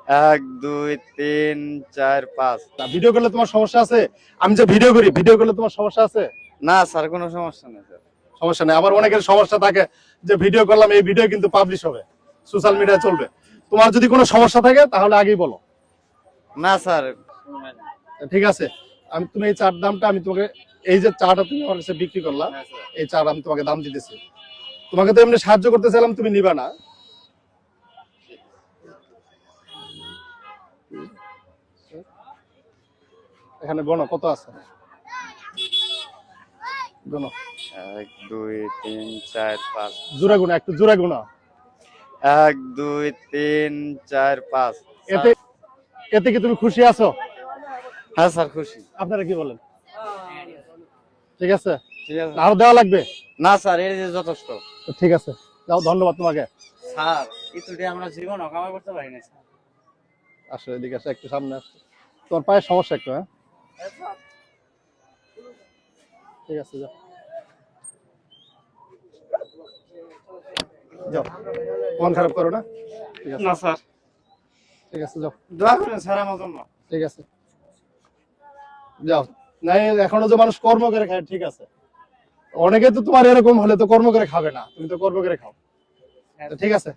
এক দুই তিন চার পাঁচ। ভিডিও করলে তোমার সমস্যা আছে? আমি যে ভিডিও করি, ভিডিও করলে তোমার সমস্যা আছে? না স্যার, কোনো সমস্যা নেই স্যার। সমস্যা নেই। আবার অনেকের সমস্যা থাকে যে ভিডিও করলাম, এই ভিডিও কিন্তু পাবলিশ হবে, সোশ্যাল মিডিয়ায় চলবে। তোমার যদি কোনো সমস্যা থাকে তাহলে আগেই বলো। না স্যার। ঠিক আছে, তুমি এই চার দামটা আমি তোমাকে, এই যে চাটা তুমি আমার কাছে বিক্রি করলা, হ্যাঁ স্যার। এই চার আমি তোমাকে দাম দিতেছি। তোমাকে তো এমনি সাহায্য করতে চাইলাম, তুমি নিবা না। এখানে গণো কত আছে, গণো। এক দুই তিন চার পাঁচ। জোড়া গুণা, একটু জোড়া গুণা। এক দুই তিন চার পাঁচ। এতে এতে কি তুমি খুশি আছো? হ্যাঁ স্যার, খুশি। আপনারা কি বলেন? ঠিক আছে, ঠিক আছে। আরো দেওয়া লাগবে? না স্যার, এর যে যথেষ্ট। ঠিক আছে, যাও, ধন্যবাদ তোমাকে। স্যার, কিছুটি আমরা জীবন কামাই করতে পারি না স্যার। আসো এদিকে, আসো একটু সামনে আসো। তোমার পায়ের সমস্যা একটু, হ্যাঁ? ঠিক আছে, যাও যাও, মন খারাপ করো না। ঠিক আছে, না স্যার। ঠিক আছে, যাও। দোয়া করেন স্যার আমার জন্য। ঠিক আছে, যাও। নাই, এখনো যে মানুষ কর্ম করে খায়, ঠিক আছে। অনেকে তো তোমার এরকম হলে তো কর্ম করে খাবে না, তুমি তো কর্ম করে খাও। তো ঠিক আছে।